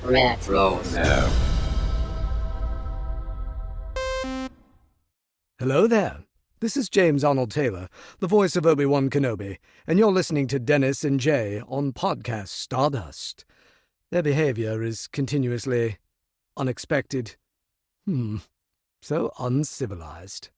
Retro. Hello there. This is James Arnold Taylor, the voice of Obi-Wan Kenobi, and you're listening to Dennis and Jay on Podcast Stardust. Their behavior is continuously unexpected. So uncivilized.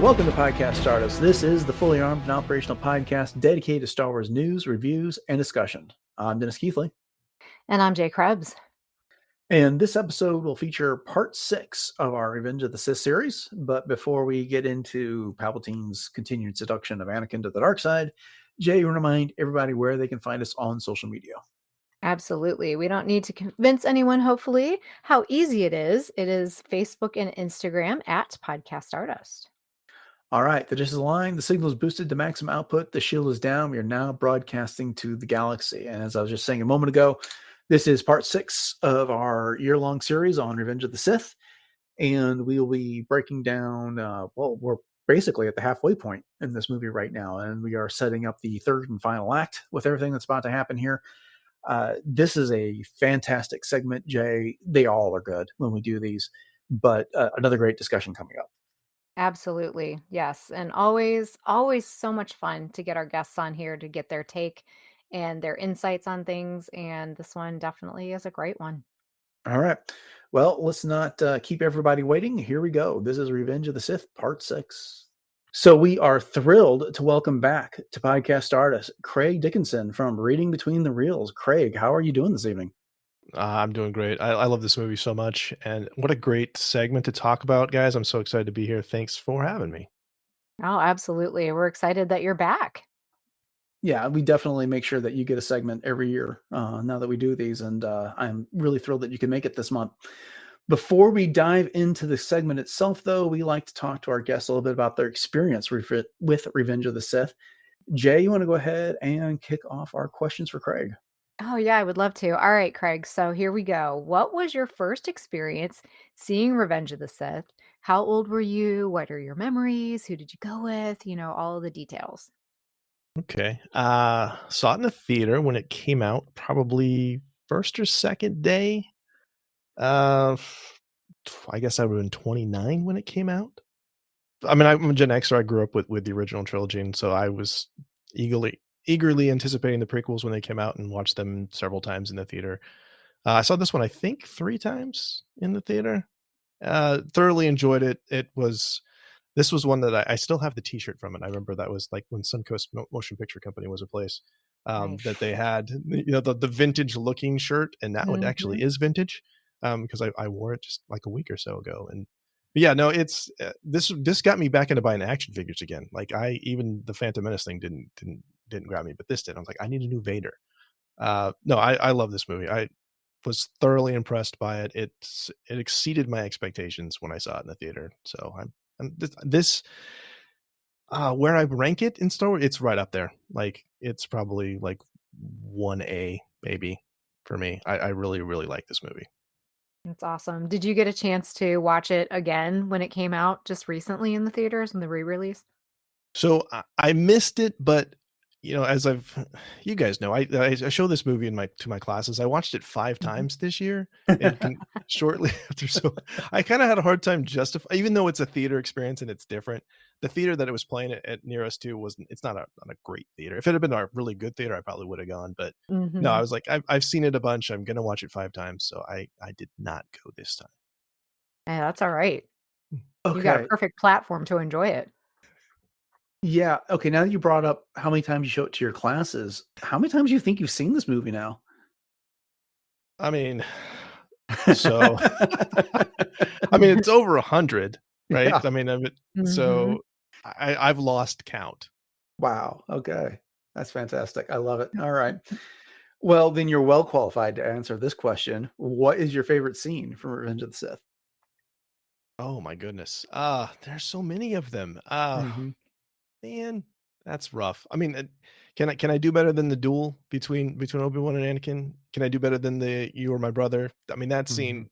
Welcome to Podcast Stardust. This is the fully armed and operational podcast dedicated to Star Wars news, reviews, and discussion. I'm Dennis Keithley. And I'm Jay Krebs. And this episode will feature part 6 of our Revenge of the Sith series. But before we get into Palpatine's continued seduction of Anakin to the dark side, Jay, remind everybody where they can find us on social media. Absolutely. We don't need to convince anyone, hopefully, how easy it is. It is Facebook and Instagram at Podcast Stardust. All right, the dish is aligned, the signal is boosted to maximum output, the shield is down. We are now broadcasting to the galaxy. And as I was just saying a moment ago, this is part 6 of our year-long series on Revenge of the Sith. And we will be breaking down, we're basically at the halfway point in this movie right now. And we are setting up the third and final act with everything that's about to happen here. This is a fantastic segment, Jay. They all are good when we do these, but another great discussion coming up. Absolutely. Yes. And always so much fun to get our guests on here to get their take and their insights on things. And this one definitely is a great one. All right. Well, let's not keep everybody waiting. Here we go. This is Revenge of the Sith, part 6. So we are thrilled to welcome back to Podcast Stardust, Craig Dickinson from Reading Between the Reels. Craig, how are you doing this evening? I'm doing great. I love this movie so much. And what a great segment to talk about, guys. I'm so excited to be here. Thanks for having me. Oh, absolutely. We're excited that you're back. Yeah, we definitely make sure that you get a segment every year now that we do these. And I'm really thrilled that you can make it this month. Before we dive into the segment itself, though, we like to talk to our guests a little bit about their experience with Revenge of the Sith. Jay, you want to go ahead and kick off our questions for Craig? Oh, yeah, I would love to. All right, Craig. So here we go. What was your first experience seeing Revenge of the Sith? How old were you? What are your memories? Who did you go with? All of the details. Okay. Saw it in the theater when it came out, probably first or second day. I guess I would have been 29 when it came out. I mean, I'm a Gen Xer. I grew up with the original trilogy, and so I was eagerly anticipating the prequels when they came out and watched them several times in the theater. I saw this one, I think, 3 times in the theater. Thoroughly enjoyed it. This was one that I still have the t-shirt from it. I remember that was like when Suncoast Motion Picture Company was a place Nice. that they had, the vintage looking shirt, and that one actually is vintage because I wore it just like a week or so ago. And but yeah, no, it's this got me back into buying action figures again. Like even the Phantom Menace thing didn't grab me, but this did. I was like, I need a new Vader. No, I love this movie. I was thoroughly impressed by it. It exceeded my expectations when I saw it in the theater. So this where I rank it in Star Wars, it's right up there. Like it's probably like 1A maybe for me. I really, really like this movie. That's awesome. Did you get a chance to watch it again when it came out just recently in the theaters in the re-release? So I missed it, but as you guys know, I show this movie to my classes. I watched it 5 times this year, and shortly after, so I kind of had a hard time even though it's a theater experience and it's different. The theater that it was playing at near us to it's not a great theater. If it had been a really good theater, I probably would have gone. But no, I was like, I've seen it a bunch. I'm gonna watch it 5 times, so I did not go this time. Yeah, that's all right. Okay. You got a perfect platform to enjoy it. Yeah. Okay. Now that you brought up how many times you show it to your classes, how many times do you think you've seen this movie now? I mean, so I mean, it's over 100, right? Yeah. I mean, so I've lost count. Wow. Okay. That's fantastic. I love it. All right. Well, then you're well qualified to answer this question. What is your favorite scene from Revenge of the Sith? Oh my goodness. There's so many of them. Mm-hmm. Man, that's rough. I mean, can I do better than the duel between Obi-Wan and Anakin? Can I do better than the "You Are My Brother"? I mean, that Mm-hmm. scene,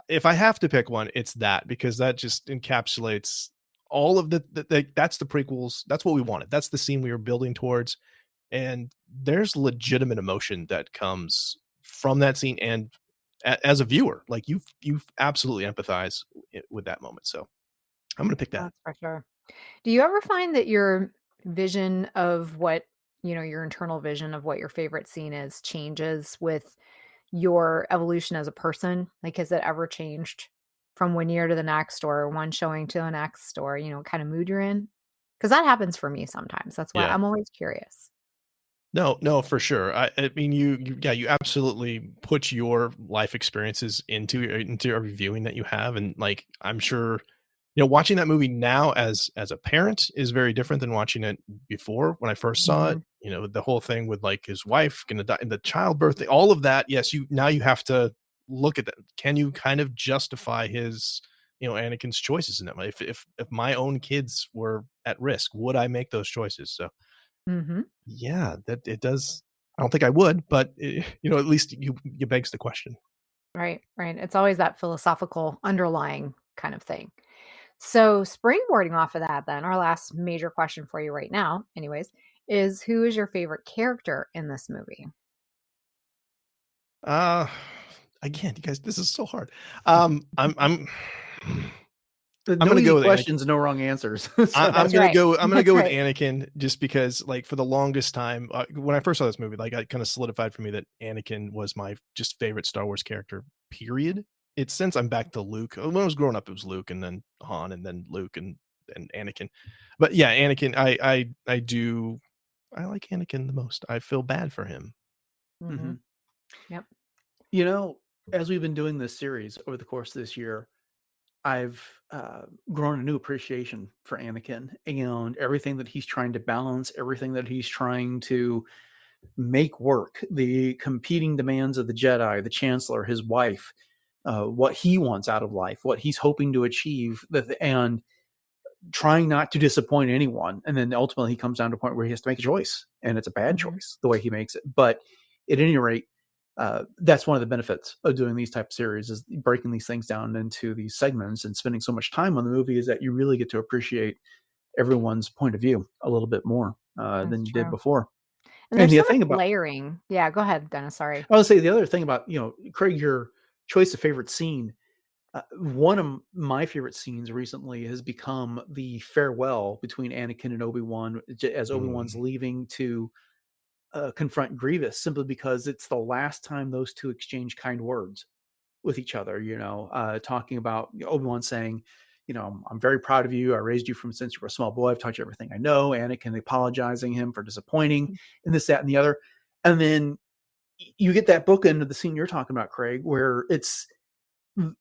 if I have to pick one, it's that, because that just encapsulates all of that's the prequels. That's what we wanted. That's the scene we were building towards. And there's legitimate emotion that comes from that scene, and as a viewer, like you've absolutely empathize with that moment. So I'm gonna pick that. That's for sure. Do you ever find that your vision of what, your internal vision of what your favorite scene is changes with your evolution as a person? Like, has it ever changed from one year to the next or one showing to the next or, kind of mood you're in? Because that happens for me sometimes. That's why Yeah. I'm always curious. No, no, for sure. I mean, yeah, you absolutely put your life experiences into every viewing that you have, and like I'm sure, watching that movie now as a parent is very different than watching it before when I first saw it. Mhm. The whole thing with like his wife gonna die, and the childbirth, all of that. Yes, you have to look at that. Can you kind of justify his, Anakin's choices in that way? If my own kids were at risk, would I make those choices? So Mhm. yeah, that it does. I don't think I would, but, at least you begs the question. Right, right. It's always that philosophical underlying kind of thing. So, springboarding off of that, then, our last major question for you right now, anyways, is who is your favorite character in this movie? Uh, Again, you guys, this is so hard. I'm I'm No gonna easy go with Anakin. questions, no wrong answers. So I'm That's gonna right. go I'm gonna That's go with right. Anakin just because, like, for the longest time, when I first saw this movie, like, it kinda solidified for me that Anakin was my just favorite Star Wars character, period. It's since I'm back to Luke. When I was growing up, it was Luke, and then Han, and then Luke, and Anakin. But yeah, Anakin, I like Anakin the most. I feel bad for him. Mhm. Mhm. Yep. You know, as we've been doing this series over the course of this year, I've grown a new appreciation for Anakin and everything that he's trying to balance, everything that he's trying to make work, the competing demands of the Jedi, the Chancellor, his wife, what he wants out of life, what he's hoping to achieve, and trying not to disappoint anyone. And then ultimately he comes down to a point where he has to make a choice, and it's a bad Mhm. choice the way he makes it. But at any rate, that's one of the benefits of doing these type of series is breaking these things down into these segments and spending so much time on the movie is that you really get to appreciate everyone's point of view a little bit more That's than you did true. before. And And there's the so much thing about layering. Yeah, go ahead, Dennis, sorry. I would say the other thing about Craig, your choice of favorite scene. One of my favorite scenes recently has become the farewell between Anakin and Obi-Wan as Obi-Wan's Mm. leaving to confront Grievous, simply because it's the last time those two exchange kind words with each other. Talking about Obi-Wan saying, I'm very proud of you. I raised you from since you were a small boy. I've taught you everything I know. Anakin apologizing him for disappointing, and this, that, and the other. And then you get that book into the scene you're talking about, Craig, where it's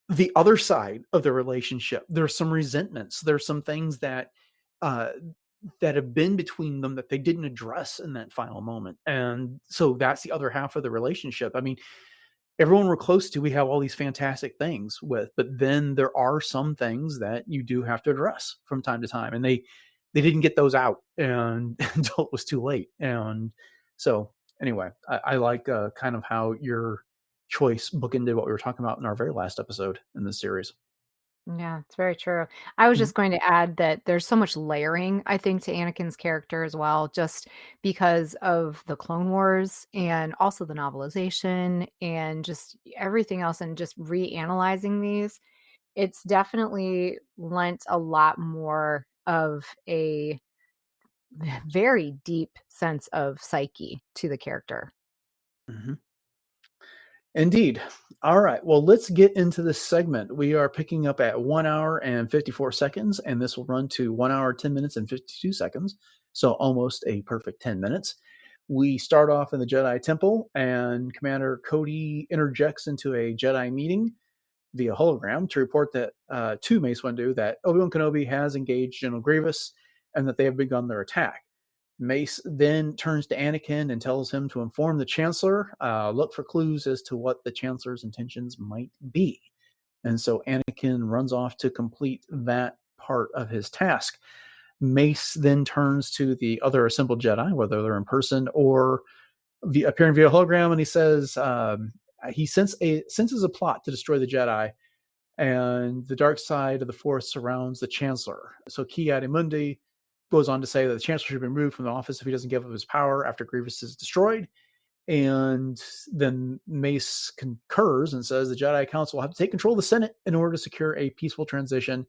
the other side of the relationship. There's some resentments. There's some things uh, that have been between them that they didn't address in that final moment, and so that's the other half of the relationship. I mean, everyone we're close to, we have all these fantastic things with, but then there are some things that you do have to address from time to time, and they didn't get those out and until it was too late. And so anyway, I like kind of how your choice bookended what we were talking about in our very last episode in this series. Yeah, it's very true. I was Mhm. just going to add that there's so much layering, I think, to Anakin's character as well, just because of the Clone Wars and also the novelization and just everything else, and just reanalyzing these. It's definitely lent a lot more of a very deep sense of psyche to the character. Mhm. Indeed. All right. Well, let's get into this segment. We are picking up at 1 hour and 54 seconds, and this will run to 1 hour, 10 minutes, and 52 seconds. So almost a perfect 10 minutes. We start off in the Jedi Temple, and Commander Cody interjects into a Jedi meeting via hologram to report that to Mace Windu that Obi-Wan Kenobi has engaged General Grievous and that they have begun their attack. Mace then turns to Anakin and tells him to inform the Chancellor, look for clues as to what the Chancellor's intentions might be. And so Anakin runs off to complete that part of his task. Mace then turns to the other assembled Jedi, whether they're in person or appearing via hologram, and he says he senses a plot to destroy the Jedi, and the dark side of the Force surrounds the Chancellor. So Ki-Adi-Mundi goes on to say that the Chancellor should be removed from the office if he doesn't give up his power after Grievous is destroyed. And then Mace concurs and says the Jedi Council will have to take control of the Senate in order to secure a peaceful transition.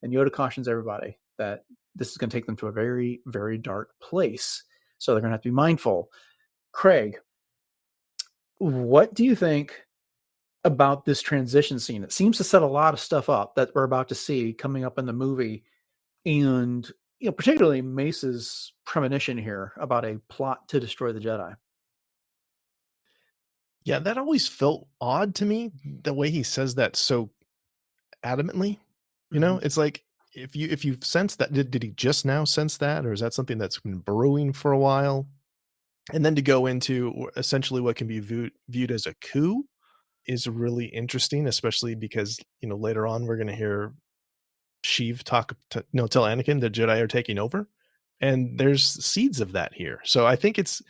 And Yoda cautions everybody that this is going to take them to a very, very dark place. So they're going to have to be mindful. Craig, what do you think about this transition scene? It seems to set a lot of stuff up that we're about to see coming up in the movie. And particularly Mace's premonition here about a plot to destroy the Jedi. Yeah, that always felt odd to me, the way he says that so adamantly. It's like if you sense that, did he just now sense that, or is that something that's been brewing for a while? And then to go into essentially what can be viewed as a coup is really interesting, especially because later on we're going to hear Sheev tell Anakin the Jedi are taking over, and there's seeds of that here. So I think it's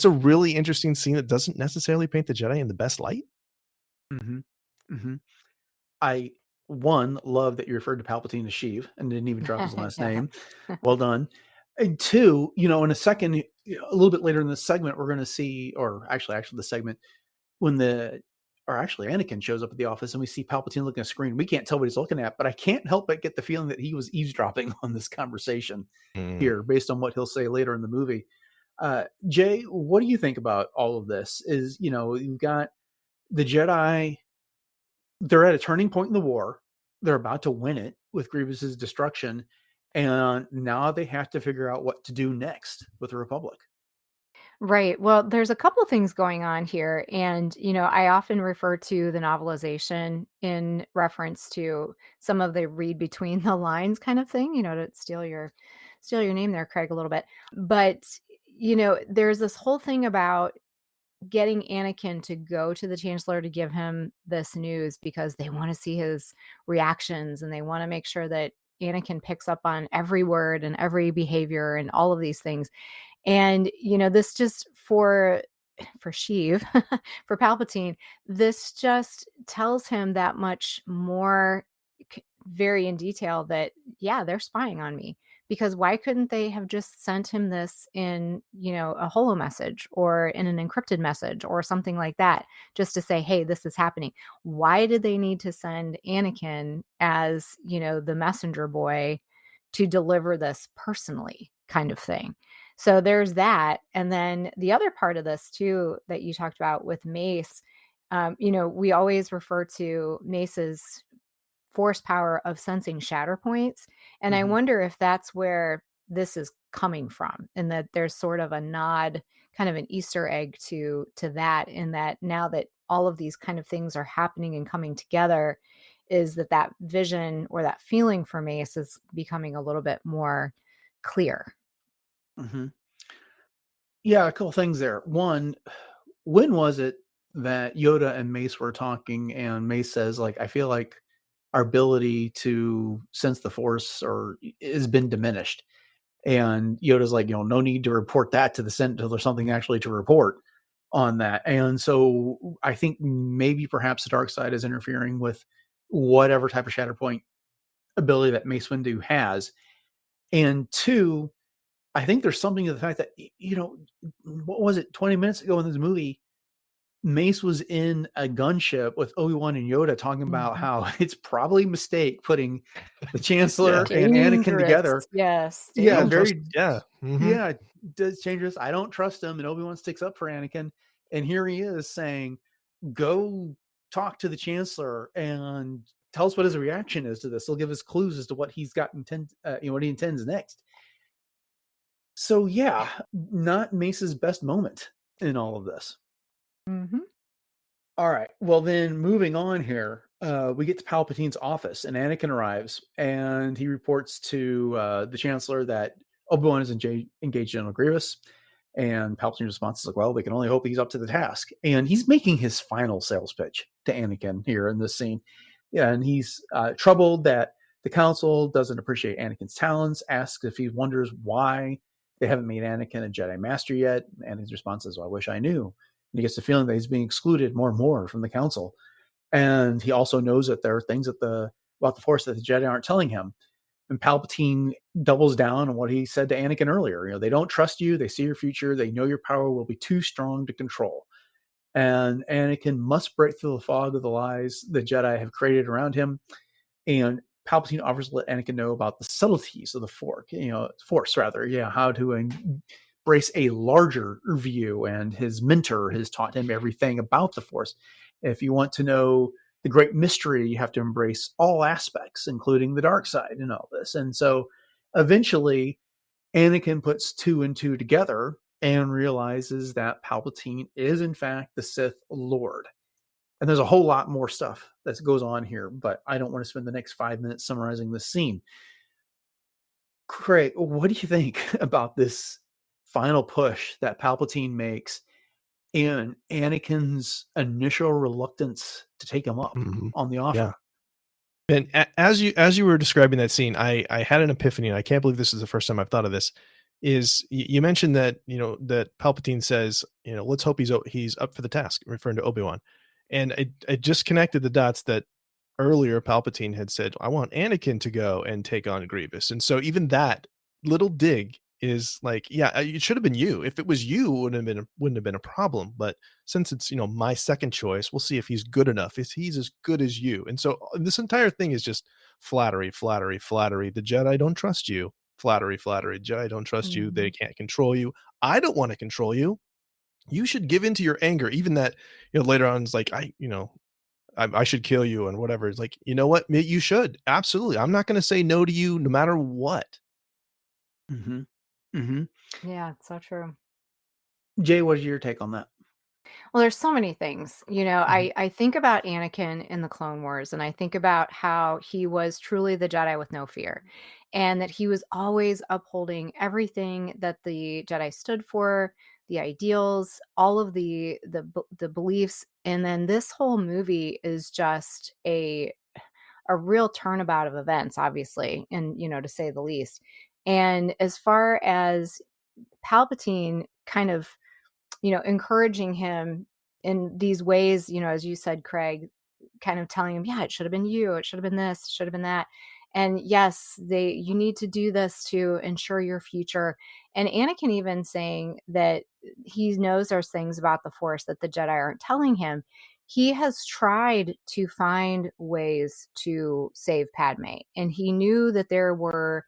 a really interesting scene that doesn't necessarily paint the Jedi in the best light. Mm-hmm. Mm-hmm. I love that you referred to Palpatine as Sheev and didn't even drop his last name. Well done. And two, in a second, a little bit later in this segment, we're going to see, or actually the segment when Anakin shows up at the office and we see Palpatine looking at a screen. We can't tell what he's looking at, but I can't help but get the feeling that he was eavesdropping on this conversation here based on what he'll say later in the movie. Jay, what do you think about all of this? Is, you've got the Jedi, they're at a turning point in the war. They're about to win it with Grievous's destruction. And now they have to figure out what to do next with the Republic. Right. Well, there's a couple things going on here. And, I often refer to the novelization in reference to some of the read between the lines kind of thing, to steal your name there, Craig, a little bit. But, there's this whole thing about getting Anakin to go to the Chancellor to give him this news because they want to see his reactions and they want to make sure that Anakin picks up on every word and every behavior and all of these things. And, this just for Sheev, for Palpatine, this just tells him that much more very in detail that, yeah, they're spying on me. Because why couldn't they have just sent him this in, a holo message or in an encrypted message or something like that, just to say, hey, this is happening? Why did they need to send Anakin as, the messenger boy to deliver this personally kind of thing? So there's that. And then the other part of this too, that you talked about with Mace, we always refer to Mace's force power of sensing shatter points. And I wonder if that's where this is coming from, and that there's sort of a nod, kind of an Easter egg to that, in that now that all of these kind of things are happening and coming together, is that vision or that feeling for Mace is becoming a little bit more clear. Mm-hmm. Yeah, a couple things there. One, when was it that Yoda and Mace were talking and Mace says, I feel like our ability to sense the Force has been diminished? And Yoda's like, no need to report that to the Senate until there's something actually to report on that. And so I think maybe perhaps the dark side is interfering with whatever type of Shatterpoint ability that Mace Windu has. And two, I think there's something to the fact that, what was it, 20 minutes ago in this movie, Mace was in a gunship with Obi-Wan and Yoda talking about how it's probably a mistake putting the Chancellor and Anakin together. Yes. Yeah, dangerous. Does dangerous. I don't trust him. And Obi-Wan sticks up for Anakin. And here he is saying, go talk to the Chancellor and tell us what his reaction is to this. He'll give us clues as to what he's got what he intends next. So yeah, not Mace's best moment in all of this. Mm-hmm. All right. Well, then moving on here, we get to Palpatine's office, and Anakin arrives, and he reports to the Chancellor that Obi-Wan is engaged General Grievous, and Palpatine's response is like, well, we can only hope he's up to the task. And he's making his final sales pitch to Anakin here in this scene. Yeah, and he's troubled that the council doesn't appreciate Anakin's talents, asks if he wonders why they haven't made Anakin a Jedi Master yet. Anakin's response is, well, I wish I knew. And he gets the feeling that he's being excluded more and more from the council. And he also knows that there are things about the Force that the Jedi aren't telling him. And Palpatine doubles down on what he said to Anakin earlier. They don't trust you. They see your future. They know your power will be too strong to control. And Anakin must break through the fog of the lies the Jedi have created around him. And Palpatine offers to let Anakin know about the subtleties of the Force, how to embrace a larger view. And his mentor has taught him everything about the Force. If you want to know the great mystery, you have to embrace all aspects, including the dark side and all this. And so eventually Anakin puts 2 and 2 together and realizes that Palpatine is in fact the Sith Lord. And there's a whole lot more stuff that goes on here, but I don't want to spend the next 5 minutes summarizing this scene. Craig, what do you think about this final push that Palpatine makes and Anakin's initial reluctance to take him up on the offer? Yeah. And as you were describing that scene, I had an epiphany, and I can't believe this is the first time I've thought of this. Is you mentioned that that Palpatine says, let's hope he's up for the task, referring to Obi-Wan, and I just connected the dots that earlier Palpatine had said, I want Anakin to go and take on Grievous, and so even that little dig is like, yeah, it should have been you. If it was you, it wouldn't have been a problem. But since it's my second choice, we'll see if he's good enough. If he's as good as you. And so this entire thing is just flattery, flattery, flattery. The Jedi don't trust you. Flattery, flattery. Jedi don't trust you. They can't control you. I don't want to control you. You should give in to your anger. Even that, later on it's like, I should kill you and whatever. It's like, you know what? You should. Absolutely. I'm not going to say no to you no matter what. Mm-hmm. Mm-hmm. Yeah, it's so true. Jay, what is your take on that? Well, there's so many things. I think about Anakin in the Clone Wars, and I think about how he was truly the Jedi with no fear, and that he was always upholding everything that the Jedi stood for, the ideals, all of the beliefs. And then this whole movie is just a real turnabout of events, obviously, and to say the least. And as far as Palpatine kind of encouraging him in these ways, as you said, Craig, kind of telling him, yeah, it should have been you, it should have been this, it should have been that. And yes, you need to do this to ensure your future. And Anakin even saying that he knows there's things about the Force that the Jedi aren't telling him. He has tried to find ways to save Padme, and he knew that there were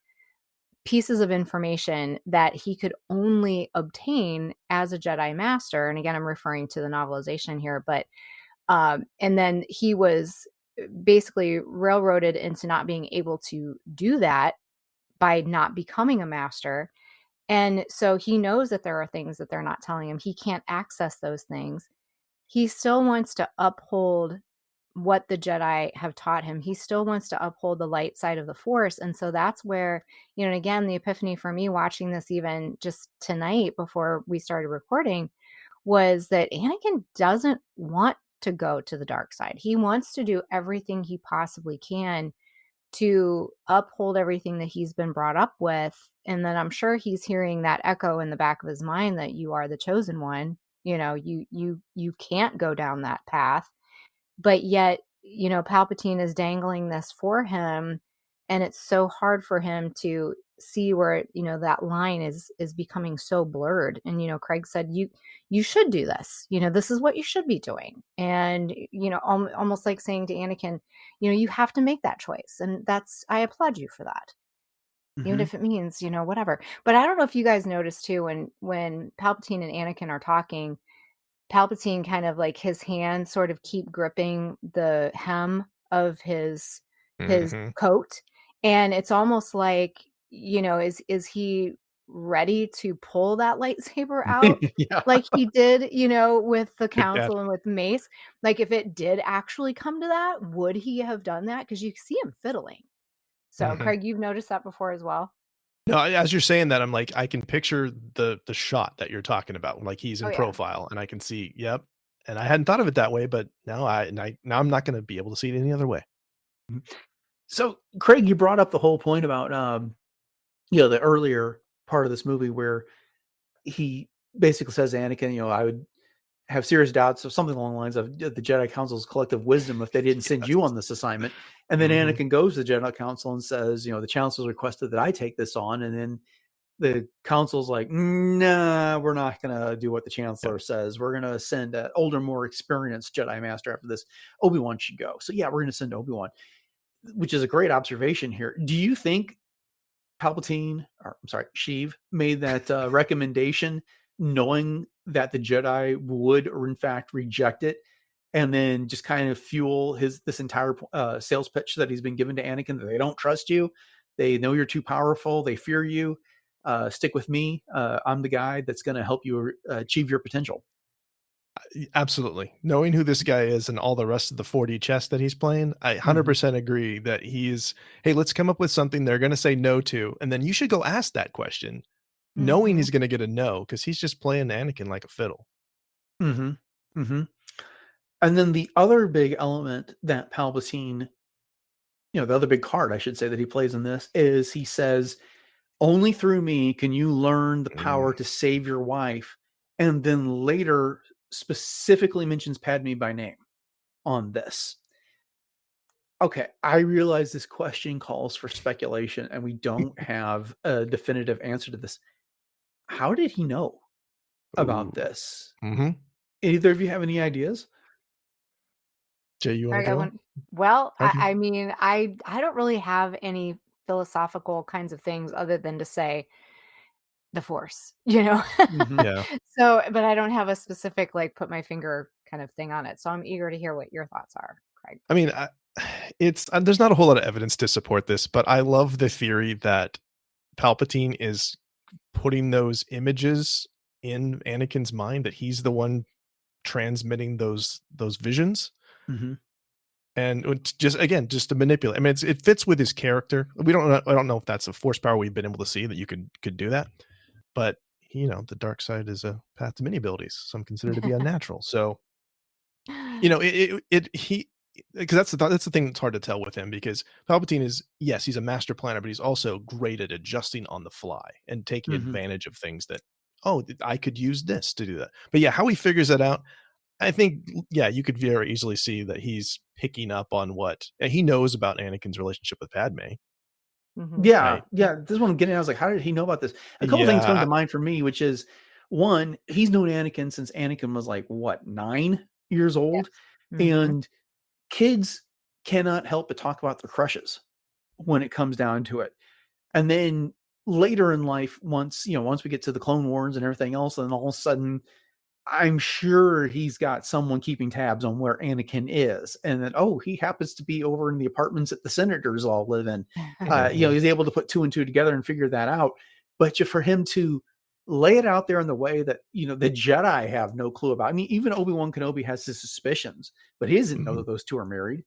pieces of information that he could only obtain as a Jedi Master. And again, I'm referring to the novelization here, but and then he was basically railroaded into not being able to do that by not becoming a master. And so he knows that there are things that they're not telling him. He can't access those things. He still wants to uphold what the Jedi have taught him. He still wants to uphold the light side of the Force. And so that's where, and again, the epiphany for me watching this even just tonight before we started recording was that Anakin doesn't want to go to the dark side. He wants to do everything he possibly can to uphold everything that he's been brought up with. And then I'm sure he's hearing that echo in the back of his mind that you are the chosen one. You can't go down that path. But yet, Palpatine is dangling this for him, and it's so hard for him to see where, that line is becoming so blurred. And, Craig said, you should do this. This is what you should be doing. And, almost like saying to Anakin, you have to make that choice. And I applaud you for that. Even if it means, whatever. But I don't know if you guys noticed too, when Palpatine and Anakin are talking, Palpatine kind of like his hands sort of keep gripping the hem of his coat. And it's almost like, is he ready to pull that lightsaber out Yeah. like he did, with the council and with Mace? Like if it did actually come to that, would he have done that? Because you see him fiddling. So Craig, you've noticed that before as well? No, as you're saying that, I'm like, I can picture the shot that you're talking about, like he's in Oh, yeah. profile, and I can see, yep. And I hadn't thought of it that way, but now I'm not going to be able to see it any other way. So, Craig, you brought up the whole point about the earlier part of this movie where he basically says to Anakin, I would have serious doubts of something along the lines of the Jedi Council's collective wisdom if they didn't send you on this assignment. And then Anakin goes to the Jedi Council and says, the Chancellor's requested that I take this on. And then the Council's like, nah, we're not going to do what the Chancellor says. We're going to send an older, more experienced Jedi Master after this. Obi-Wan should go. So yeah, we're going to send Obi-Wan, which is a great observation here. Do you think Sheev made that recommendation knowing that the Jedi would, or in fact, reject it, and then just kind of fuel this entire sales pitch that he's been given to Anakin, that they don't trust you, they know you're too powerful, they fear you, stick with me, I'm the guy that's going to help you achieve your potential. Absolutely. Knowing who this guy is and all the rest of the 4D chess that he's playing, I 100% agree that he's, hey, let's come up with something they're going to say no to. And then you should go ask that question, knowing he's going to get a no, because he's just playing Anakin like a fiddle. And then the other big element that Palpatine, the other big card, I should say, that he plays in this is he says, only through me can you learn the power to save your wife. And then later specifically mentions Padmé by name on this. Okay, I realize this question calls for speculation and we don't have a definitive answer to this. How did he know about this? Either of you have any ideas? Jay, you want to go? Well, I mean, I don't really have any philosophical kinds of things other than to say the Force, Yeah. So, but I don't have a specific, like, put my finger kind of thing on it. So I'm eager to hear what your thoughts are, Craig. I mean, there's not a whole lot of evidence to support this, but I love the theory that Palpatine is putting those images in Anakin's mind, that he's the one transmitting those visions. And just to manipulate. I mean, it fits with his character. I don't know if that's a Force power we've been able to see that you could do that, but the dark side is a path to many abilities, some consider to be unnatural. So, because that's the thing that's hard to tell with him, because Palpatine is, yes, he's a master planner, but he's also great at adjusting on the fly and taking advantage of things that, I could use this to do that. But yeah, how he figures that out, I think, you could very easily see that he's picking up on he knows about Anakin's relationship with Padmé. Right? This is what I'm getting at. I was like, how did he know about this? A couple things come to mind for me, which is, one, he's known Anakin since Anakin was like, 9 years old? And kids cannot help but talk about their crushes when it comes down to it. And then later in life, once we get to the Clone Wars and everything else, and all of a sudden, I'm sure he's got someone keeping tabs on where Anakin is, and then, he happens to be over in the apartments that the senators all live in. He's able to put 2 and 2 together and figure that out. But for him to lay it out there in the way that, the Jedi have no clue about. I mean, even Obi-Wan Kenobi has his suspicions, but he doesn't know that those two are married.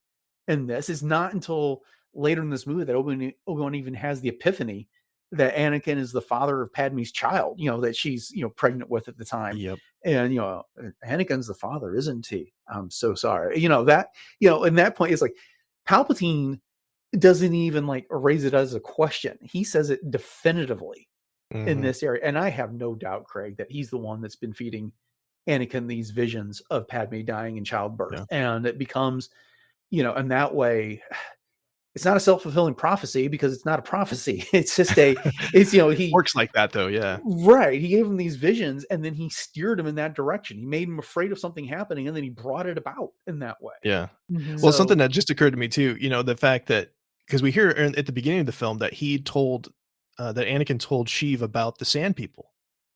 And this is not until later in this movie that Obi-Wan even has the epiphany that Anakin is the father of Padmé's child, that she's, pregnant with at the time. And, Anakin's the father, isn't he? I'm so sorry. And that point is like, Palpatine doesn't even like raise it as a question. He says it definitively in this area. And I have no doubt, Craig, that he's the one that's been feeding Anakin these visions of Padmé dying in childbirth. And it becomes, in that way, it's not a self-fulfilling prophecy, because it's not a prophecy. It's just he works like that though. Yeah. Right. He gave him these visions and then he steered him in that direction. He made him afraid of something happening and then he brought it about in that way. Yeah. Well, something that just occurred to me too, the fact that, because we hear at the beginning of the film that he told, that Anakin told Sheev about the Sand People.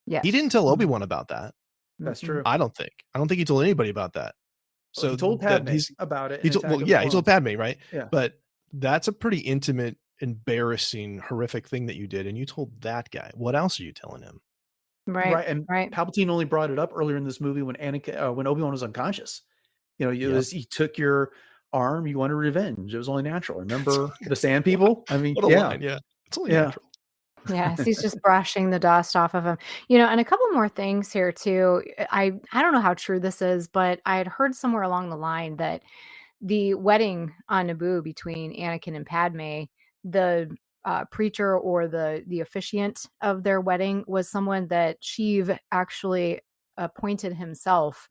Yes. He didn't tell Obi-Wan about that. That's true. I don't think he told anybody about that. So he told Padmé about it. He told Padmé, right? Yeah. But that's a pretty intimate, embarrassing, horrific thing that you did, and you told that guy. What else are you telling him? Right. And Palpatine only brought it up earlier in this movie when Obi-Wan was unconscious. He took your arm, you wanted revenge. It was only natural. Remember the Sand People? I mean, line, yeah. It's only natural. Yes, he's just brushing the dust off of him. And a couple more things here too. I don't know how true this is, but I had heard somewhere along the line that the wedding on Naboo between Anakin and Padme, the preacher or the officiant of their wedding was someone that Sheev actually appointed himself,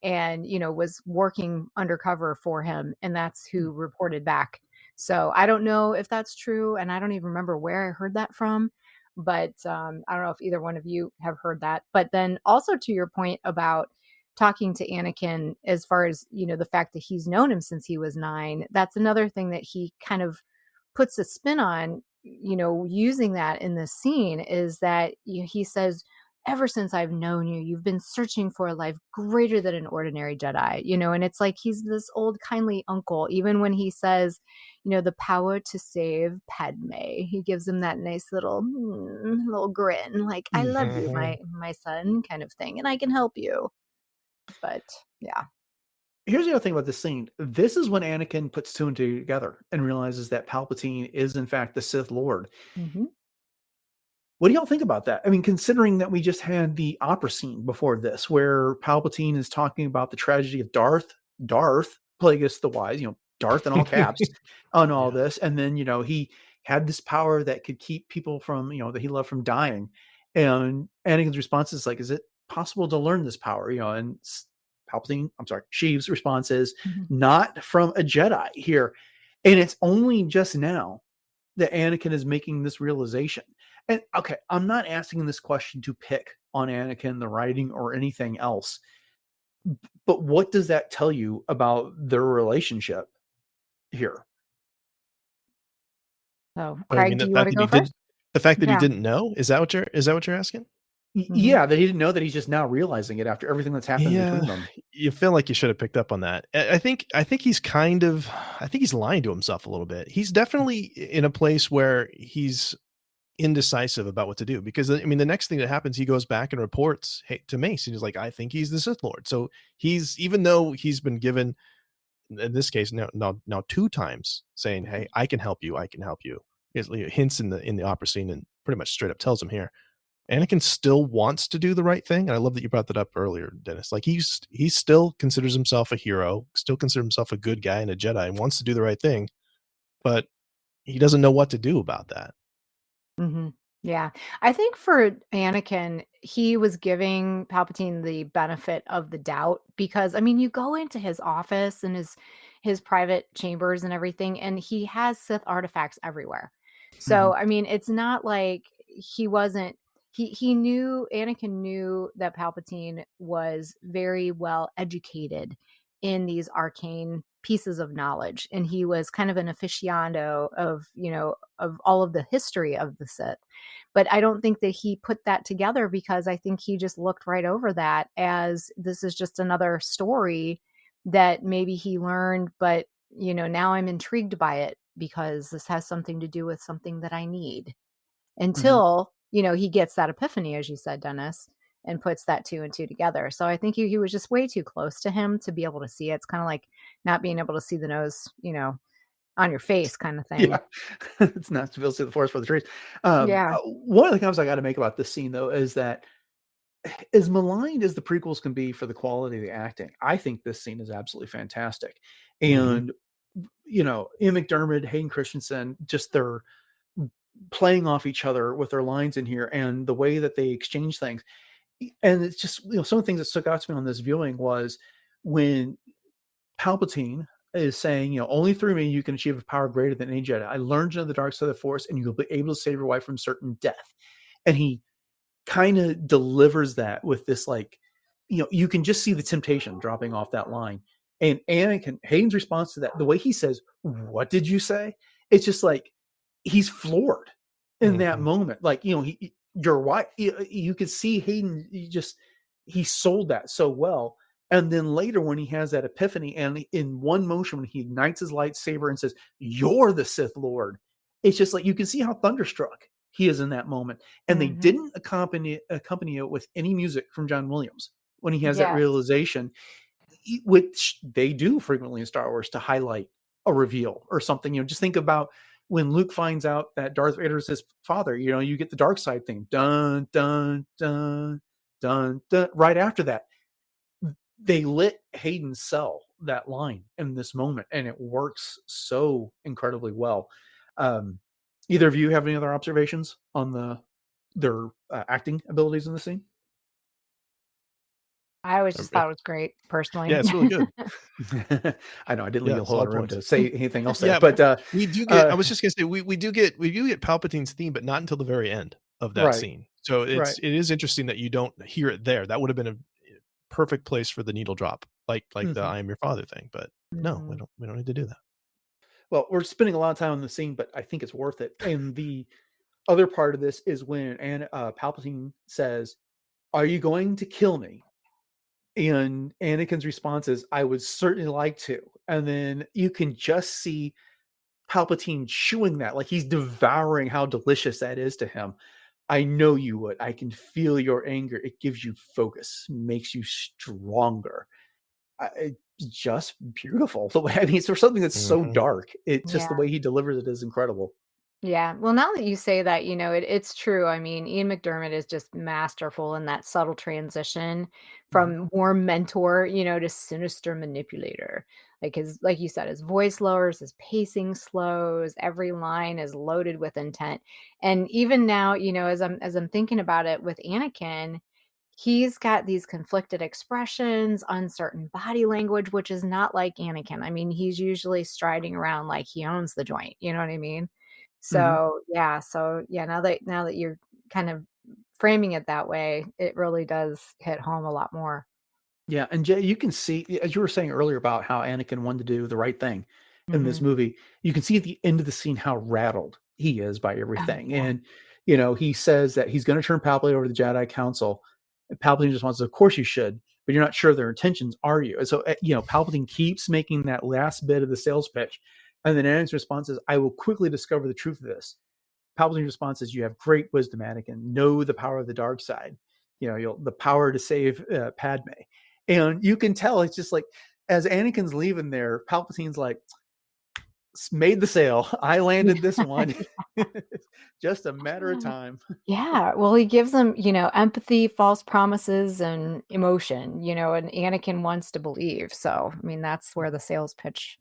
and was working undercover for him, and that's who reported back. So I don't know if that's true, and I don't even remember where I heard that from. But I don't know if either one of you have heard that. But then also to your point about talking to Anakin, as far as the fact that he's known him since he was 9, that's another thing that he kind of puts a spin on, using that in this scene, is that he says, ever since I've known you, you've been searching for a life greater than an ordinary Jedi, and it's like he's this old kindly uncle. Even when he says, the power to save Padme, he gives him that nice little grin, like, I love you, my son, kind of thing, and I can help you. But yeah. Here's the other thing about this scene. This is when Anakin puts 2 and 2 together and realizes that Palpatine is in fact the Sith Lord. Mm-hmm. What do y'all think about that? I mean, considering that we just had the opera scene before this, where Palpatine is talking about the tragedy of Darth Plagueis the Wise, Darth in all caps on all this. And then, he had this power that could keep people from, that he loved from dying. And Anakin's response is like, is it possible to learn this power? And Sheev's response is not from a Jedi here. And it's only just now that Anakin is making this realization. And okay, I'm not asking this question to pick on Anakin, the writing, or anything else. But what does that tell you about their relationship here? So, Craig, do you want to go first? The fact that he didn't know, is that what you're asking? Yeah, that he didn't know, that he's just now realizing it after everything that's happened between them. You feel like you should have picked up on that. I think he's he's lying to himself a little bit. He's definitely in a place where he's indecisive about what to do, because the next thing that happens, he goes back and reports to Mace, and he's like, I think he's the Sith Lord. So even though he's been given, in this case now 2 times, saying, hey, I can help you, hints in the opera scene, and pretty much straight up tells him here, Anakin still wants to do the right thing. And I love that you brought that up earlier, Dennis. Like, he still considers himself a hero, still considers himself a good guy and a Jedi, and wants to do the right thing, but he doesn't know what to do about that. Mm-hmm. Yeah. I think for Anakin, he was giving Palpatine the benefit of the doubt, because you go into his office and his private chambers and everything, and he has Sith artifacts everywhere. So, it's not like Anakin knew that Palpatine was very well educated in these arcane pieces of knowledge, and he was kind of an aficionado of all of the history of the Sith. But I don't think that he put that together, because I think he just looked right over that as, this is just another story that maybe he learned, but now I'm intrigued by it because this has something to do with something that I need, until he gets that epiphany, as you said, Dennis, and puts that 2 and 2 together. So I think he was just way too close to him to be able to see it. It's kind of like not being able to see the nose, on your face, kind of thing. Yeah, it's not to be able to see the forest for the trees. Yeah. One of the comments I got to make about this scene, though, is that as maligned as the prequels can be for the quality of the acting, I think this scene is absolutely fantastic. And Ian McDermott, Hayden Christensen, just they're playing off each other with their lines in here and the way that they exchange things. And it's just, some of the things that stuck out to me on this viewing was when Palpatine is saying, only through me you can achieve a power greater than any Jedi. I learned to know the dark side of the Force, and you'll be able to save your wife from certain death. And he kind of delivers that with this, like, you can just see the temptation dropping off that line. And Hayden's response to that, the way he says, "What did you say?" It's just like he's floored in that moment. Like, your wife, you could see Hayden, he sold that so well. And then later, when he has that epiphany, and in one motion, when he ignites his lightsaber and says, "You're the Sith Lord," it's just like, you can see how thunderstruck he is in that moment. And they didn't accompany it with any music from John Williams when he has that realization, which they do frequently in Star Wars to highlight a reveal or something. Just think about when Luke finds out that Darth Vader is his father, you get the dark side thing. Dun, dun, dun, dun, dun. Right after that, they lit Hayden's cell, that line, in this moment, and it works so incredibly well. Either of you have any other observations on their acting abilities in the scene? I always just thought it was great, personally. Yeah, it's really good. I know I didn't leave a whole lot of room to say anything else there, Yeah, but we do get. I was just gonna say we do get Palpatine's theme, but not until the very end of that scene. So it is interesting that you don't hear it there. That would have been a perfect place for the needle drop, like the "I am your father" thing. But no, we don't need to do that. Well, we're spending a lot of time on the scene, but I think it's worth it. And the other part of this is when Palpatine says, "Are you going to kill me?" And Anakin's response is, "I would certainly like to." And then you can just see Palpatine chewing that, like he's devouring how delicious that is to him. "I know you would. I can feel your anger. It gives you focus, makes you stronger." It's just beautiful. The way, it's for something that's so dark. It's just the way he delivers it is incredible. Yeah. Well, now that you say that, it's true. I mean, Ian McDermott is just masterful in that subtle transition from warm mentor, to sinister manipulator. Like you said, his voice lowers, his pacing slows, every line is loaded with intent. And even now, as I'm thinking about it with Anakin, he's got these conflicted expressions, uncertain body language, which is not like Anakin. I mean, he's usually striding around like he owns the joint. You know what I mean? So yeah, now that you're kind of framing it that way, it really does hit home a lot more. Yeah, and Jay, you can see, as you were saying earlier about how Anakin wanted to do the right thing in this movie, you can see at the end of the scene how rattled he is by everything. And, he says that he's going to turn Palpatine over to the Jedi Council. And Palpatine just wants, "Of course you should, but you're not sure of their intentions, are you?" And so, Palpatine keeps making that last bit of the sales pitch. And then Anakin's response is, "I will quickly discover the truth of this." Palpatine's response is, "You have great wisdom, Anakin. Know the power of the dark side. The power to save Padme." And you can tell it's just like, as Anakin's leaving there, Palpatine's like, "Made the sale. I landed this one." Just a matter of time. Yeah. Well, he gives them, empathy, false promises, and emotion, and Anakin wants to believe. So, I mean, that's where the sales pitch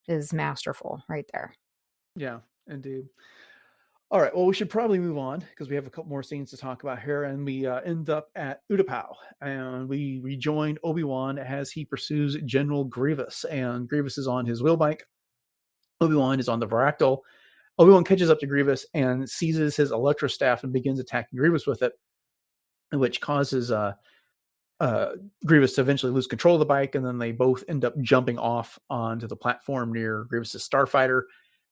is masterful right there. Yeah, indeed. All right. Well, we should probably move on because we have a couple more scenes to talk about here. And we end up at Utapau, and we rejoin Obi-Wan as he pursues General Grievous. And Grievous is on his wheelbike. Obi-Wan is on the Varactyl. Obi-Wan catches up to Grievous and seizes his electrostaff and begins attacking Grievous with it, which causes Grievous to eventually lose control of the bike. And then they both end up jumping off onto the platform near Grievous's starfighter.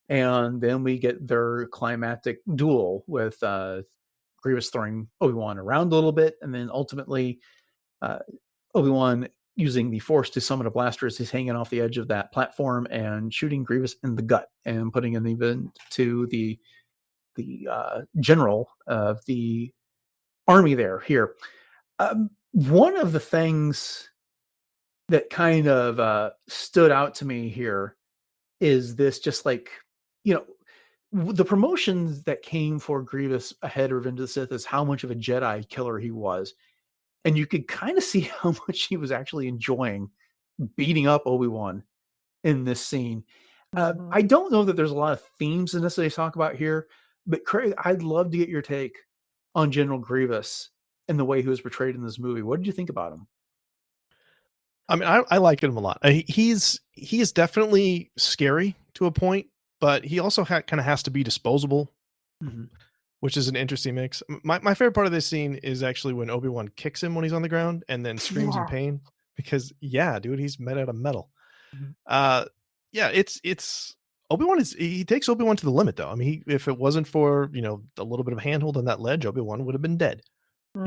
And then we get their climactic duel with Grievous throwing Obi-Wan around a little bit. And then ultimately, Obi-Wan, using the Force to summon a blaster, is hanging off the edge of that platform and shooting Grievous in the gut and putting an even to the general of the army here. One of the things that kind of stood out to me here is this, just like, the promotions that came for Grievous ahead of Revenge of the Sith is how much of a Jedi killer he was. And you could kind of see how much he was actually enjoying beating up Obi-Wan in this scene. I don't know that there's a lot of themes to necessarily talk about here, but Craig, I'd love to get your take on General Grievous and the way he was portrayed in this movie. What did you think about him? I mean, I like him a lot. He is definitely scary to a point, but he also kind of has to be disposable, which is an interesting mix. My favorite part of this scene is actually when Obi-Wan kicks him when he's on the ground and then screams in pain because, dude, he's made out of metal. It's Obi-Wan he takes Obi-Wan to the limit, though. I mean, if it wasn't for, a little bit of handhold on that ledge, Obi-Wan would have been dead.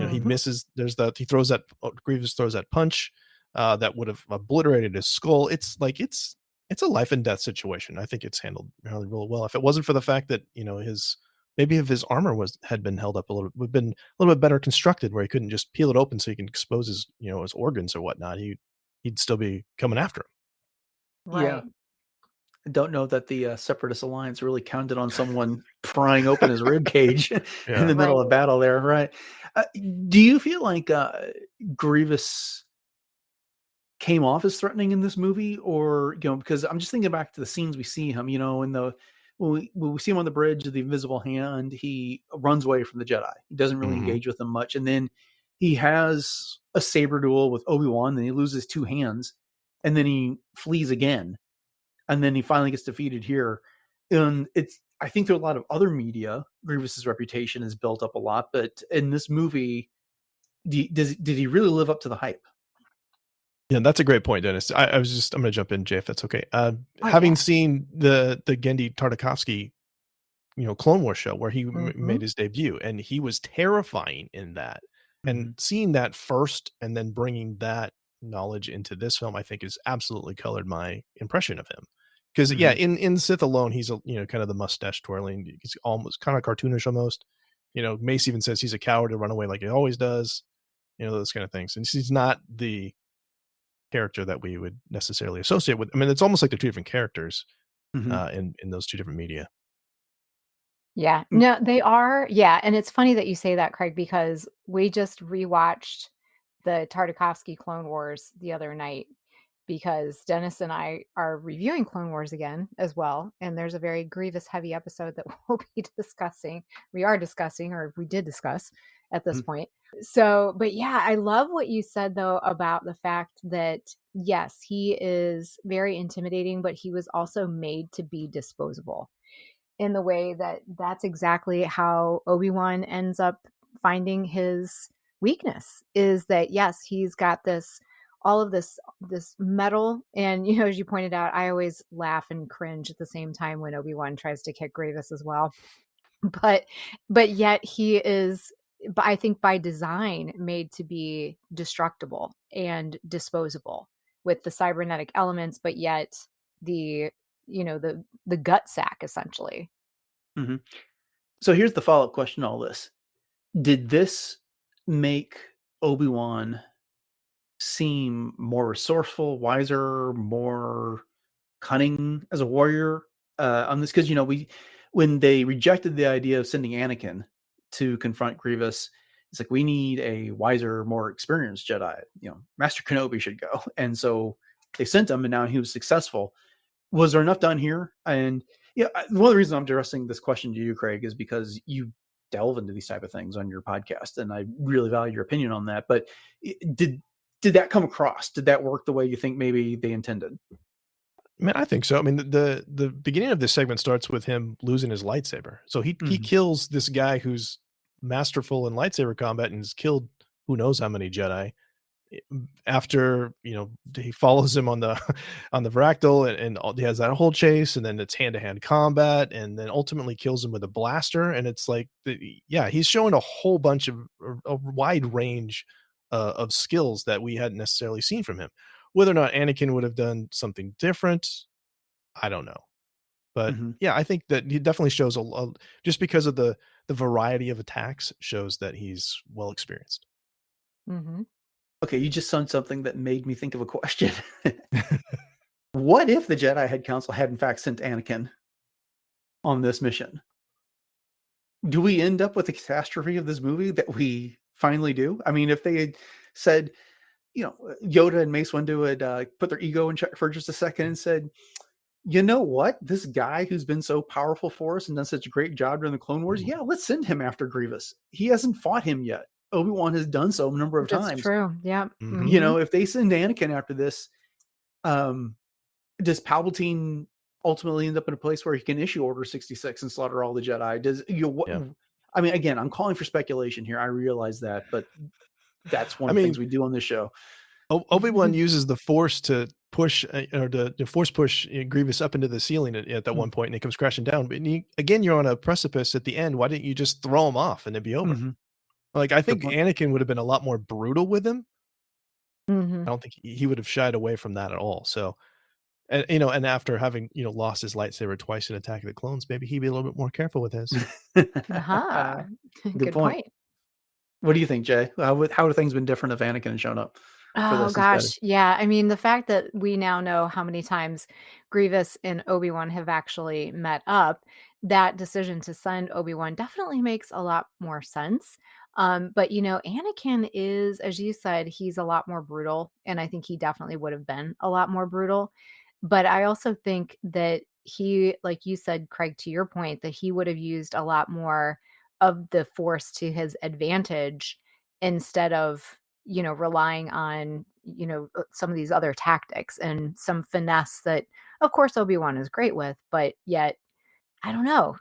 He misses. Grievous throws that punch that would have obliterated his skull. It's a life and death situation. I think it's handled really, really well. If it wasn't for the fact that if his armor had been held up a little, would have been a little bit better constructed, where he couldn't just peel it open so he can expose his his organs or whatnot. He'd still be coming after him. Right. Yeah. I don't know that the Separatist Alliance really counted on someone prying open his rib cage in Yeah. the middle of Right. battle there, right? Do you feel like Grievous came off as threatening in this movie, or because I'm just thinking back to the scenes we see him, in the when we see him on the bridge of the invisible hand, he runs away from the Jedi. He doesn't really Mhm. engage with them much, and then he has a saber duel with Obi-Wan, then he loses two hands, and then he flees again, and then he finally gets defeated here. And I think there are a lot of other media, Grievous's reputation is built up a lot, but in this movie, did he really live up to the hype? Yeah, that's a great point, Dennis. I'm going to jump in, Jay, if that's okay. Oh, Having yeah. seen the Gendy Tartakovsky, Clone Wars show where he made Mhm. his debut, and he was terrifying in that. And Mhm. seeing that first, and then bringing that knowledge into this film, I think has absolutely colored my impression of him. Because yeah, Mhm. in Sith alone, he's kind of the mustache twirling. He's almost kind of cartoonish, almost. Mace even says he's a coward to run away like he always does. Those kind of things. And he's not the character that we would necessarily associate with. I mean, it's almost like they're two different characters Mhm. in those two different media. Yeah. Mm. No, they are. Yeah, and it's funny that you say that, Craig, because we just rewatched the Tartakovsky Clone Wars the other night because Dennis and I are reviewing Clone Wars again as well, and there's a very Grievous heavy episode that we'll be discussing. We are discussing, or we did discuss at this Mhm. point. So, but yeah, I love what you said though about the fact that yes, he is very intimidating, but he was also made to be disposable in the way that that's exactly how Obi-Wan ends up finding his weakness is that yes, he's got this all of this metal, and as you pointed out, I always laugh and cringe at the same time when Obi-Wan tries to kick Grievous as well. But yet he is, but I think by design made to be destructible and disposable with the cybernetic elements, but yet the the gut sack essentially. Mhm. So here's the follow-up question to all this. Did this make Obi-Wan seem more resourceful, wiser, more cunning as a warrior on this? Because when they rejected the idea of sending Anakin to confront Grievous, it's like we need a wiser, more experienced Jedi. Master Kenobi should go, and so they sent him, and now he was successful. Was there enough done here? And one of the reasons I'm addressing this question to you, Craig, is because you delve into these type of things on your podcast, and I really value your opinion on that. But did that come across? Did that work the way you think maybe they intended? Man, I think so. I mean, the beginning of this segment starts with him losing his lightsaber. So he Mhm. kills this guy who's masterful in lightsaber combat and has killed who knows how many Jedi. After he follows him on the on the Vractal, and he has that whole chase, and then it's hand-to-hand combat, and then ultimately kills him with a blaster. And it's like he's showing a whole bunch of a wide range of skills that we hadn't necessarily seen from him. Whether or not Anakin would have done something different, I don't know. But Mhm. yeah, I think that he definitely shows just because of the variety of attacks, shows that he's well experienced. Mm-hmm. Okay, you just said something that made me think of a question. What if the Jedi Head Council had in fact sent Anakin on this mission? Do we end up with the catastrophe of this movie that we finally do? I mean, if they had said, Yoda and Mace Windu had put their ego in check for just a second and said, you know what? This guy who's been so powerful for us and done such a great job during the Clone Wars, Mhm. yeah, let's send him after Grievous. He hasn't fought him yet. Obi-Wan has done so a number of That's times. true. Yeah. Mhm. Mm-hmm. If they send Anakin after this, um, does Palpatine ultimately end up in a place where he can issue Order 66 and slaughter all the Jedi? What? Yeah. I mean, again, I'm calling for speculation here. I realize that, but that's one I of the things mean, we do on this show. Obi-Wan uses the Force to push, or to force push Grievous up into the ceiling at that one point, and he comes crashing down. But again, you're on a precipice at the end. Why didn't you just throw him off and it'd be over? Mm-hmm. Like, I Good think point. Anakin would have been a lot more brutal with him. Mm-hmm. I don't think he would have shied away from that at all. So, and after having lost his lightsaber twice in Attack of the Clones, maybe he'd be a little bit more careful with his. Aha. Good Good point. point. What do you think, Jay? How have things been different if Anakin had shown up? for Oh this instead. gosh, yeah. I mean, the fact that we now know how many times Grievous and Obi-Wan have actually met up, that decision to send Obi-Wan definitely makes a lot more sense. But Anakin is, as you said, he's a lot more brutal, and I think he definitely would have been a lot more brutal. But I also think that he, like you said, Craig, to your point, that he would have used a lot more of the Force to his advantage instead of relying on, some of these other tactics and some finesse that, of course, Obi-Wan is great with, but yet, I don't know,